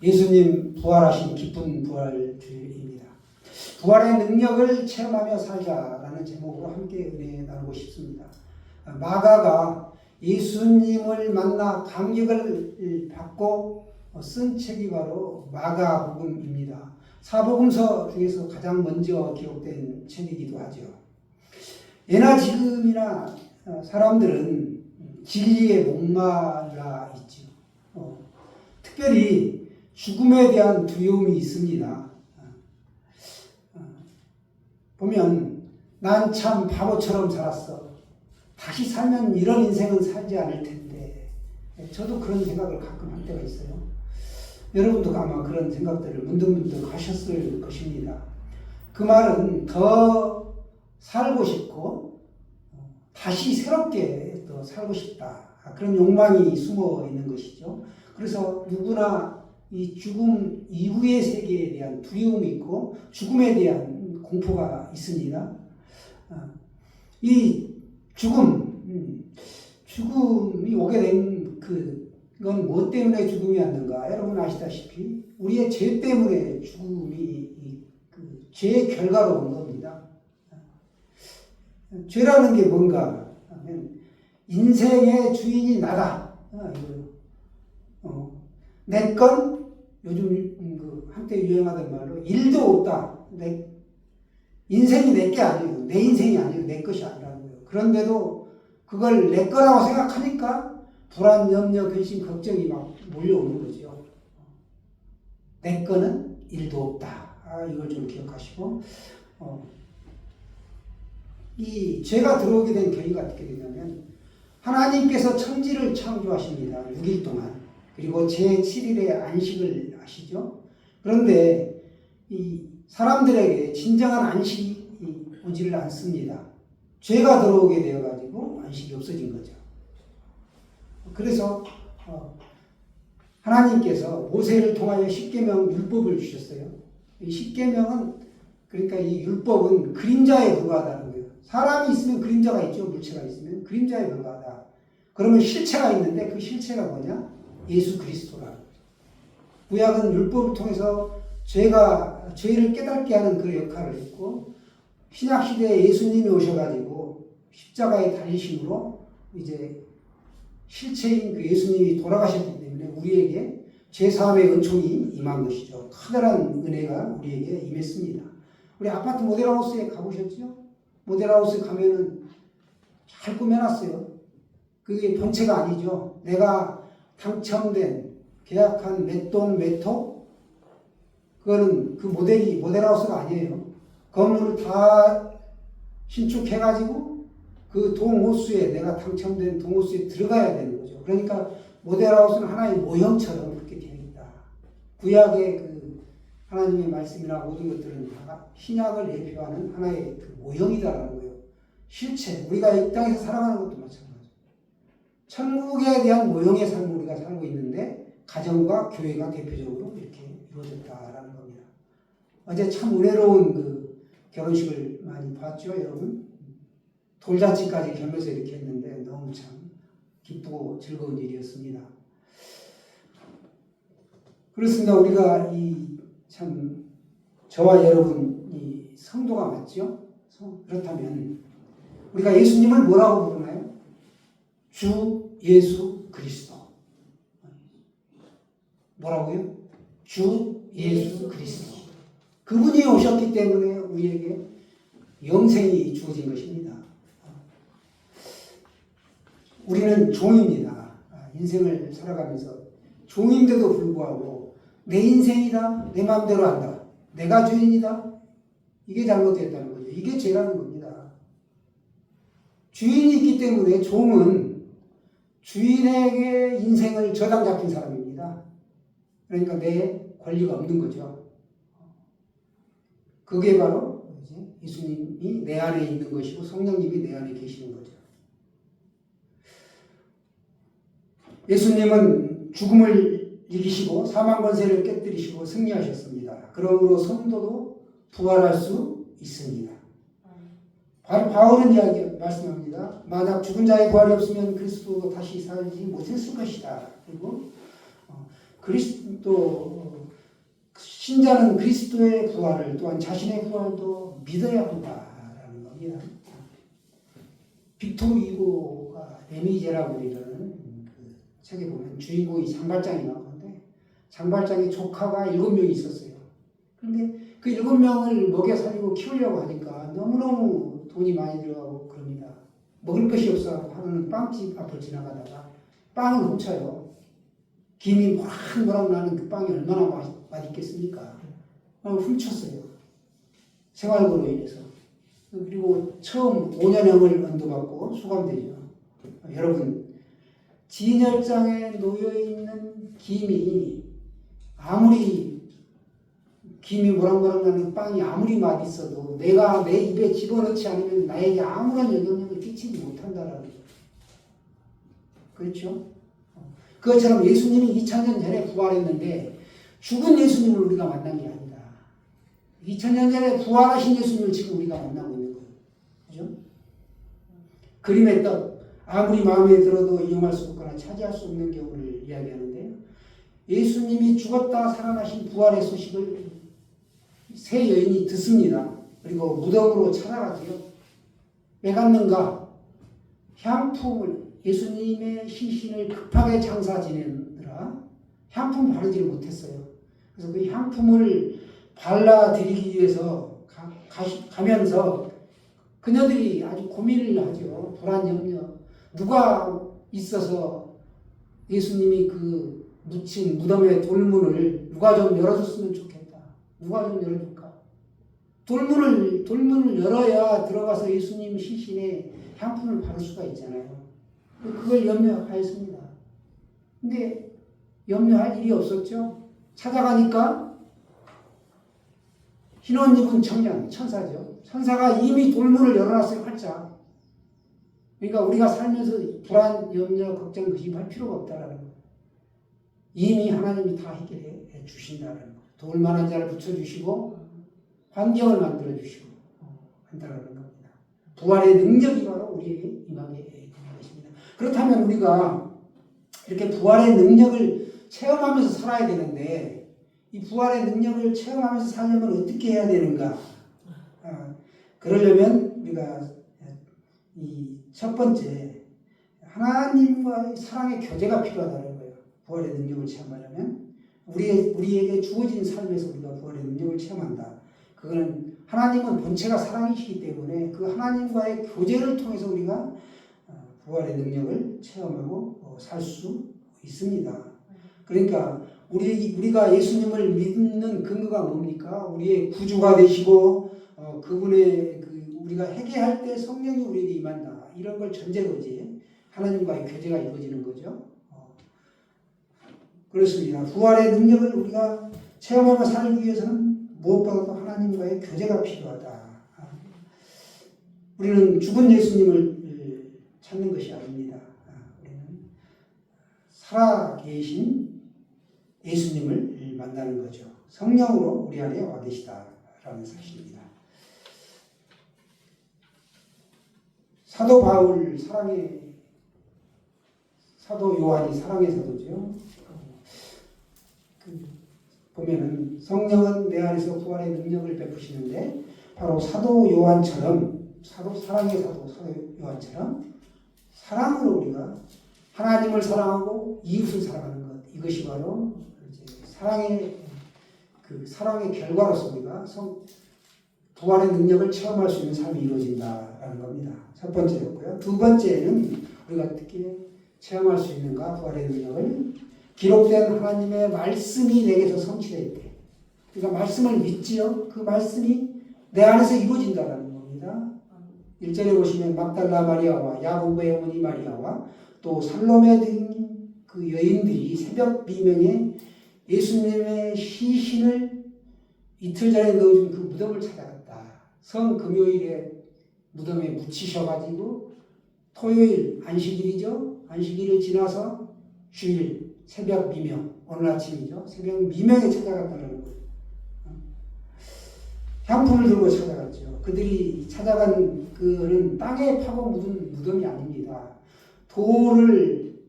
예수님 부활하신 기쁜 부활주일입니다. 부활의 능력을 체험하며 살자라는 제목으로 함께 은혜 나누고 싶습니다. 마가가 예수님을 만나 감격을 받고 쓴 책이 바로 마가복음입니다. 사복음서 중에서 가장 먼저 기록된 책이기도 하죠. 예나 지금이나 사람들은 진리에 목말라 있죠. 특별히 죽음에 대한 두려움이 있습니다. 보면 난 참 바보처럼 살았어. 다시 살면 이런 인생은 살지 않을 텐데. 저도 그런 생각을 가끔 할 때가 있어요. 여러분도 아마 그런 생각들을 문득문득 하셨을 것입니다. 그 말은 더 살고 싶고 다시 새롭게 또 살고 싶다. 그런 욕망이 숨어 있는 것이죠. 그래서 누구나 이 죽음 이후의 세계에 대한 두려움이 있고 죽음에 대한 공포가 있습니다. 이 죽음이 오게 된 그건 무엇 때문에 죽음이 왔는가? 여러분 아시다시피 우리의 죄 때문에 죽음이 죄의 결과로 온 겁니다. 죄라는 게 뭔가 하면 인생의 주인이 나다. 내 건 요즘 한때 유행하던 말로 일도 없다. 인생이 내 게 아니에요. 내 인생이 아니에요. 내 것이 아니라고요. 그런데도 그걸 내 거라고 생각하니까 불안, 염려, 근심, 걱정이 막 몰려오는 거죠. 내 거는 일도 없다. 이걸 좀 기억하시고 이 죄가 들어오게 된 계기가 어떻게 되냐면 하나님께서 천지를 창조하십니다. 6일 동안. 그리고 제7일에 안식을 하시죠. 그런데 이 사람들에게 진정한 안식이 오지를 않습니다. 죄가 들어오게 되어가지고 안식이 없어진 거죠. 그래서 하나님께서 모세를 통하여 십계명 율법을 주셨어요. 이 십계명은 그러니까 이 율법은 그림자에 불과하다는 거예요. 사람이 있으면 그림자가 있죠. 물체가 있으면 그림자에 불과하다. 그러면 실체가 있는데 그 실체가 뭐냐? 예수 그리스도라. 구약은 율법을 통해서 죄를 깨닫게 하는 그 역할을 했고 신약 시대에 예수님이 오셔가지고 십자가에 달리심으로 이제 실체인 그 예수님이 돌아가셨기 때문에 우리에게 제3의 은총이 임한 것이죠. 커다란 은혜가 우리에게 임했습니다. 우리 아파트 모델하우스에 가보셨죠? 모델하우스 가면은 잘 꾸며놨어요. 그게 본체가 아니죠. 내가 당첨된 계약한 몇 동 몇 호? 그거는 그 모델하우스가 아니에요. 건물을 다 신축해가지고 그 동호수에 내가 당첨된 동호수에 들어가야 되는 거죠. 그러니까 모델하우스는 하나의 모형처럼 그렇게 되어 있다. 구약의 그 하나님의 말씀이나 모든 것들은 다 신약을 예표하는 하나의 그 모형이다라는 거예요. 실체, 우리가 이 땅에서 살아가는 것도 마찬가지예요. 천국에 대한 모형의 삶을 우리가 살고 있는데 가정과 교회가 대표적으로 이렇게 이루어졌다라는 겁니다. 어제 참 은혜로운 그 결혼식을 많이 봤죠, 여러분? 돌잔치까지 겸해서 이렇게 했는데 너무 참 기쁘고 즐거운 일이었습니다. 그렇습니다. 우리가 참 저와 여러분이 성도가 맞죠? 그렇다면 우리가 예수님을 뭐라고 부르나요? 주 예수 그리스도. 뭐라고요? 주 예수 그리스도. 그분이 오셨기 때문에 우리에게 영생이 주어진 것입니다. 우리는 종입니다. 인생을 살아가면서 종인데도 불구하고 내 인생이다, 내 마음대로 한다, 내가 주인이다, 이게 잘못됐다는 거죠. 이게 죄라는 겁니다. 주인이 있기 때문에 종은 주인에게 인생을 저당 잡힌 사람입니다. 그러니까 내 권리가 없는 거죠. 그게 바로 예수님이 내 안에 있는 것이고 성령님이 내 안에 계시는 거죠. 예수님은 죽음을 이기시고 사망 권세를 깨뜨리시고 승리하셨습니다. 그러므로 성도도 부활할 수 있습니다. 바울은 말씀합니다. 만약 죽은 자의 부활이 없으면 그리스도가 다시 살지 못했을 것이다. 그리고 그리스도 신자는 그리스도의 부활을 또한 자신의 부활도 믿어야 한다라는 겁니다. 빅토르 유고가 레미제라블이라는 그 책에 보면 주인공이 장발장이 나오는데 장발장의 조카가 7명이 있었어요. 그런데 그 7명을 먹여 살리고 키우려고 하니까 너무너무 돈이 많이 들어가고 그럽니다. 먹을 것이 없어 하는 빵집 앞을 지나가다가 빵을 훔쳐요. 김이 모락모락 나는 그 빵이 얼마나 맛있겠습니까? 훔쳤어요. 생활고로 인해서. 그리고 처음 5년형을 언도받고 수감되죠. 여러분, 진열장에 놓여있는 김이 아무리 김이 모락모락 나는 빵이 아무리 맛있어도 내가 내 입에 집어넣지 않으면 나에게 아무런 영향력을 끼치지 못한다라는 거죠. 그렇죠? 그것처럼 예수님이 2000년 전에 부활했는데 죽은 예수님을 우리가 만난 게 아니다. 2000년 전에 부활하신 예수님을 지금 우리가 만나고 있는 거예요. 그죠? 그림의 떡, 아무리 마음에 들어도 이용할 수 없거나 차지할 수 없는 경우를 이야기하는데요. 예수님이 죽었다 살아나신 부활의 소식을 세 여인이 듣습니다. 그리고 무덤으로 찾아가지요. 왜 갔는가? 향품을, 예수님의 시신을 급하게 장사 지내느라 향품 바르지를 못했어요. 그래서 그 향품을 발라드리기 위해서 가면서 그녀들이 아주 고민을 하죠. 불안 염려. 누가 있어서 예수님이 그 묻힌 무덤의 돌문을 누가 좀 열어줬으면 좋겠다. 누가 좀 열어줄까? 돌문을 열어야 들어가서 예수님 시신에 향품을 바를 수가 있잖아요. 그걸 염려하였습니다. 근데 염려할 일이 없었죠. 찾아가니까 흰옷 입은 청년, 천사죠. 천사가 이미 돌문을 열어놨어요, 활짝. 그러니까 우리가 살면서 불안, 염려, 걱정, 의심할 필요가 없다라는 거예요. 이미 하나님이 다 해결해 주신다라는 거예요. 도울 만한 자를 붙여주시고 환경을 만들어주시고 한다라는 겁니다. 부활의 능력이 바로 우리에게 임하게 되는 것입니다. 그렇다면 우리가 이렇게 부활의 능력을 체험하면서 살아야 되는데 이 부활의 능력을 체험하면서 살려면 어떻게 해야 되는가? 그러려면 우리가 이 첫 번째 하나님과의 사랑의 교제가 필요하다는 거예요. 부활의 능력을 체험하려면 우리에게 주어진 삶에서 우리가 부활의 능력을 체험한다. 그거는 하나님은 본체가 사랑이시기 때문에 그 하나님과의 교제를 통해서 우리가 부활의 능력을 체험하고 살 수 있습니다. 그러니까 우리가 예수님을 믿는 근거가 뭡니까? 우리의 구주가 되시고 그분의 우리가 회개할 때 성령이 우리에게 임한다. 이런 걸 전제로 이제 하나님과의 교제가 이루어지는 거죠. 그렇습니다. 부활의 능력을 우리가 체험하고 살기 위해서는 무엇보다도 하나님과의 교제가 필요하다. 우리는 죽은 예수님을 찾는 것이 아닙니다. 우리는 살아계신 예수님을 만나는 거죠. 성령으로 우리 안에 와 계시다라는 사실입니다. 사도 바울 사도 요한이 사랑의 사도죠. 보면은 성령은 내 안에서 부활의 능력을 베푸시는데 바로 사도 요한처럼 사랑의 사도 요한처럼 사랑으로 우리가 하나님을 사랑하고 이웃을 사랑하는 것, 이것이 바로 이제 사랑의 결과로서 우리가 부활의 능력을 체험할 수 있는 삶이 이루어진다라는 겁니다. 첫 번째였고요. 두 번째는 우리가 어떻게 체험할 수 있는가? 부활의 능력을 기록된 하나님의 말씀이 내게서 성취될 때, 그러니까 말씀을 믿지요. 그 말씀이 내 안에서 이루어진다라는 겁니다. 1절에 보시면 막달라 마리아와 야고보의 어머니 마리아와 또 살로메 등 그 여인들이 새벽 비명에 예수님의 시신을 이틀 전에 넣어준 그 무덤을 찾아갔다. 성금요일에 무덤에 묻히셔가지고 토요일 안식일이죠. 안식일을 지나서 주일 새벽 미명, 오늘 아침이죠. 새벽 미명에 찾아갔다는 거예요. 향품을 들고 찾아갔죠. 그들이 찾아간 그는 땅에 파고 묻은 무덤이 아닙니다. 돌을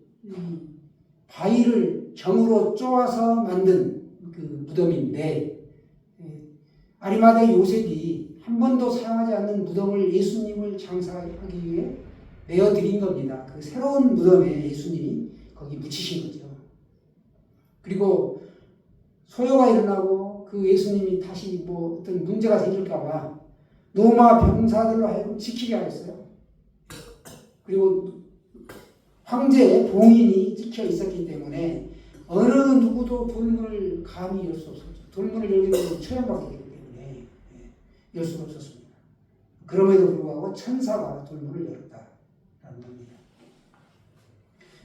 바위를 경으로 쪼아서 만든 그 무덤인데 아리마대 요셉이 한 번도 사용하지 않는 무덤을 예수님을 장사하기 위해 내어드린 겁니다. 그 새로운 무덤에 예수님이 거기 묻히신 거죠. 그리고 소요가 일어나고 그 예수님이 다시 뭐 어떤 문제가 생길까봐 로마 병사들로 하여금 지키게 하였어요. 그리고 황제의 봉인이 찍혀 있었기 때문에 어느 누구도 돌문을 감히 열 수 없었죠. 돌문을 열게 되면 처형받기 때문에 열 수가 없었습니다. 그럼에도 불구하고 천사가 돌문을 열었다라는 겁니다.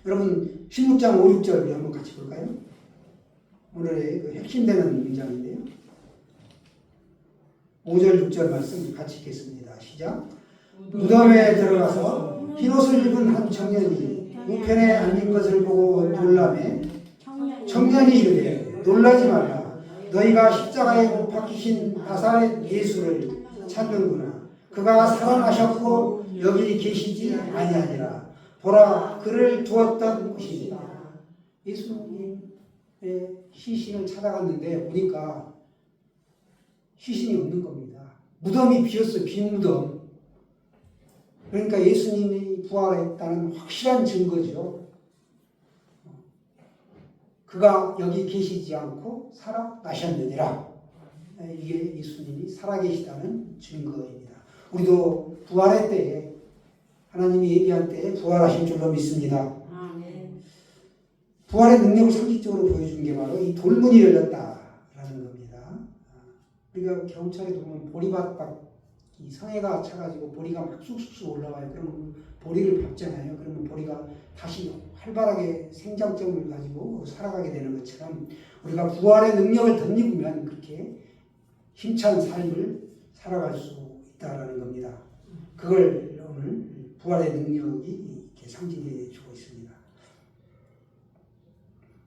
여러분 16장 5, 6절 우리 한번 같이 볼까요? 오늘의 그 핵심되는 문장인데요. 5절 6절 말씀 같이 읽겠습니다. 시작. 무덤에 들어가서 흰옷을 입은 한 청년이 우편에 앉은 것을 보고 놀라매 청년이 이르되 놀라지 말라. 너희가 십자가에 못 박히신 나사렛 예수를 찾는구나. 그가 살아나셨고 여기 계시지 아니하니라. 보라 그를 두었던 곳이니라. 예수님의 시신을 찾아갔는데 보니까 시신이 없는 겁니다. 무덤이 비었어요. 빈 무덤. 그러니까 예수님이 부활했다는 확실한 증거죠. 그가 여기 계시지 않고 살아나셨느니라. 이게 예수님이 살아계시다는 증거입니다. 우리도 부활의 때에 하나님이 예비한 때에 부활하실 줄로 믿습니다. 부활의 능력을 상식적으로 보여준 게 바로 이 돌문이 열렸다라는 겁니다. 우리가 경찰에 보면 보리밭 이 성애가 차가지고 보리가 막 쑥쑥쑥 올라와요. 그러면 보리를 밟잖아요. 그러면 보리가 다시 활발하게 생장점을 가지고 살아가게 되는 것처럼 우리가 부활의 능력을 덧입으면 그렇게 힘찬 삶을 살아갈 수 있다라는 겁니다. 그걸 오늘 부활의 능력이 이렇게 상징해 주고 있습니다.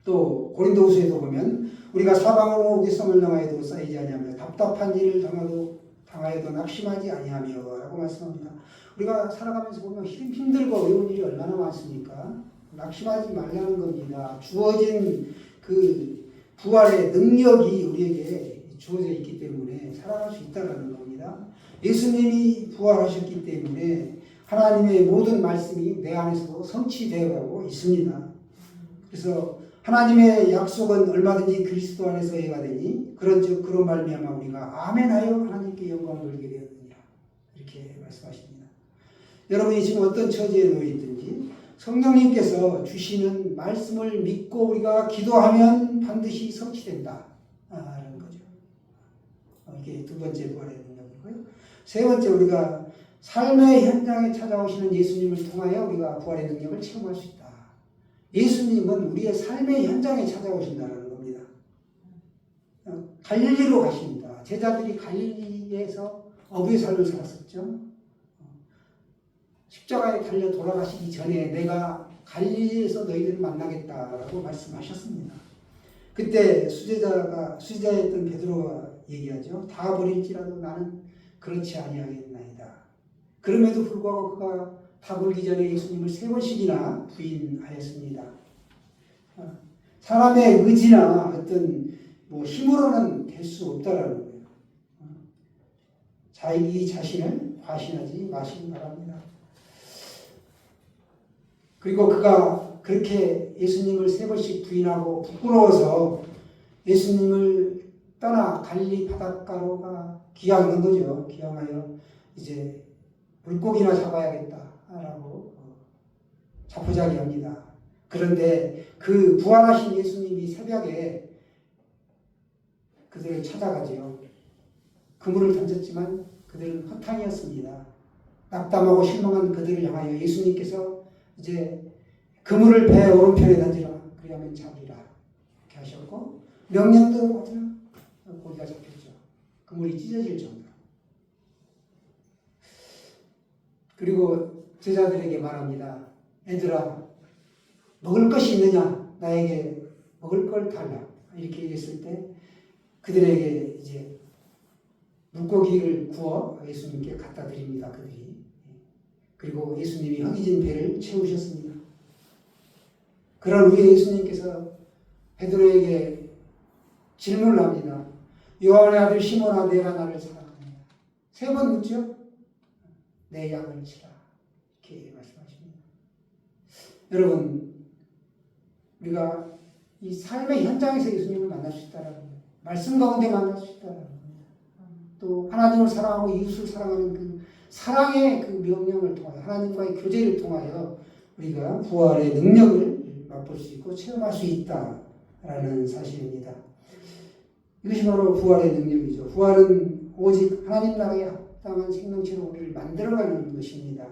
또 고린도후서에도 보면 우리가 사방으로 오게 썸을 당하여도 쌓이지 아니하며 답답한 일을 당하여도 낙심하지 아니하며 라고 말씀합니다. 우리가 살아가면서 보면 힘들고 어려운 일이 얼마나 많습니까? 낙심하지 말라는 겁니다. 주어진 그 부활의 능력이 우리에게 주어져 있기 때문에 살아갈 수 있다는 겁니다. 예수님이 부활하셨기 때문에 하나님의 모든 말씀이 내 안에서도 성취되어 가고 있습니다. 그래서 하나님의 약속은 얼마든지 그리스도 안에서 해가 되니 그런즉 그런 말미암아 우리가 아멘하여 하나님께 영광을 돌리게 되었느니라 이렇게 말씀하십니다. 여러분이 지금 어떤 처지에 놓여 있든지 성령님께서 주시는 말씀을 믿고 우리가 기도하면 반드시 성취된다 라는 거죠. 이게 두 번째 부활의 능력이고요. 세 번째 우리가 삶의 현장에 찾아오시는 예수님을 통하여 우리가 부활의 능력을 체험할 수 있다. 예수님은 우리의 삶의 현장에 찾아오신다는 겁니다. 갈릴리로 가십니다. 제자들이 갈릴리에서 어부의 삶을 살았었죠. 십자가에 달려 돌아가시기 전에 내가 갈릴리에서 너희들을 만나겠다라고 말씀하셨습니다. 그때 수제자였던 베드로가 얘기하죠. 다 버릴지라도 나는 그렇지 아니하겠나이다. 그럼에도 불구하고 그가 다 버리기 전에 예수님을 3번씩이나 부인하였습니다. 사람의 의지나 어떤 힘으로는 될 수 없다라는 거예요. 자기 자신을 과신하지 마시기 바랍니다. 그리고 그가 그렇게 예수님을 3번씩 부인하고 부끄러워서 예수님을 떠나 갈릴리 바닷가로가 기항한 거죠. 기항하여 이제 물고기나 잡아야겠다라고 자포자기합니다. 그런데 그 부활하신 예수님이 새벽에 그들을 찾아가지요. 그물을 던졌지만 그들은 허탕이었습니다. 낙담하고 실망한 그들을 향하여 예수님께서 이제 그물을 배 오른편에 던지라. 그리하면 잡으리라. 이렇게 하셨고 명령대로 하자 고기가 잡혔죠. 그물이 찢어질 정도로. 그리고 제자들에게 말합니다. 얘들아 먹을 것이 있느냐? 나에게 먹을 걸 달라. 이렇게 얘기했을 때 그들에게 이제 물고기를 구워 예수님께 갖다 드립니다. 그들이. 그리고 예수님이 허기진 배를 채우셨습니다. 그런 후에 예수님께서 베드로에게 질문을 합니다. 요한의 아들 시몬아, 내가 나를 사랑하느냐? 3번 묻죠? 내 양을 치라. 이렇게 말씀하십니다. 여러분, 우리가 이 삶의 현장에서 예수님을 만날 수 있다는 거예요. 말씀 가운데 만날 수 있다는 거예요. 또 하나님을 사랑하고 이웃을 사랑하는 그 사랑의 그 명령을 통하여 하나님과의 교제를 통하여 우리가 부활의 능력을 맛볼 수 있고 체험할 수 있다라는 사실입니다. 이것이 바로 부활의 능력이죠. 부활은 오직 하나님 나라에 합당한 생명체로 우리를 만들어가는 것입니다.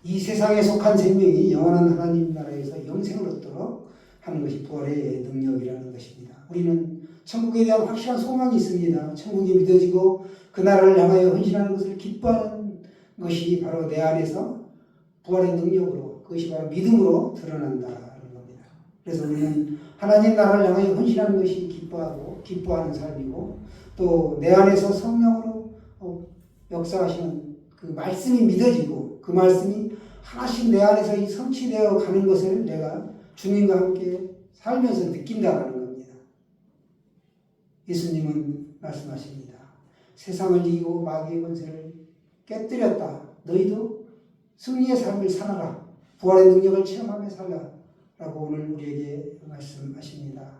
이 세상에 속한 생명이 영원한 하나님 나라에서 영생을 얻도록 하는 것이 부활의 능력이라는 것입니다. 우리는 천국에 대한 확실한 소망이 있습니다. 천국이 믿어지고 그 나라를 향하여 헌신하는 것을 기뻐하는 것이 바로 내 안에서 부활의 능력으로, 그것이 바로 믿음으로 드러난다는 겁니다. 그래서 우리는 하나님 나라를 향하여 헌신하는 것이 기뻐하는 삶이고, 또 내 안에서 성령으로 역사하시는 그 말씀이 믿어지고 그 말씀이 하나씩 내 안에서 이 성취되어 가는 것을 내가 주님과 함께 살면서 느낀다는 겁니다. 예수님은 말씀하십니다. 세상을 이기고 마귀의 권세를 깨뜨렸다. 너희도 승리의 삶을 살아라. 부활의 능력을 체험하며 살라. 라고 오늘 우리에게 말씀하십니다.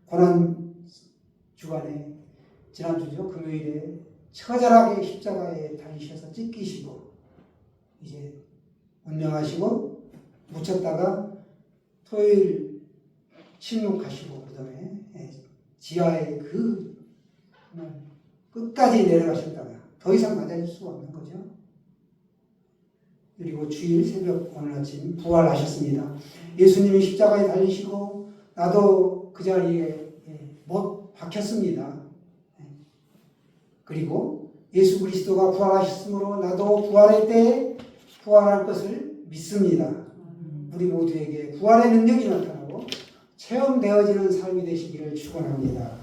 고난 주간에, 지난주죠, 금요일에 처절하게 십자가에 달리셔서 찢기시고 이제 운명하시고 묻혔다가 토요일 침묵하시고 그다음에 지하에 그 끝까지 내려가셨다가 더 이상 맞아줄 수가 없는 거죠. 그리고 주일 새벽 오늘 아침 부활하셨습니다. 예수님이 십자가에 달리시고 나도 그 자리에 못 박혔습니다. 그리고 예수 그리스도가 부활하셨으므로 나도 부활의 때에 부활할 것을 믿습니다. 우리 모두에게 부활의 능력이 나타나고 체험되어지는 삶이 되시기를 축원합니다.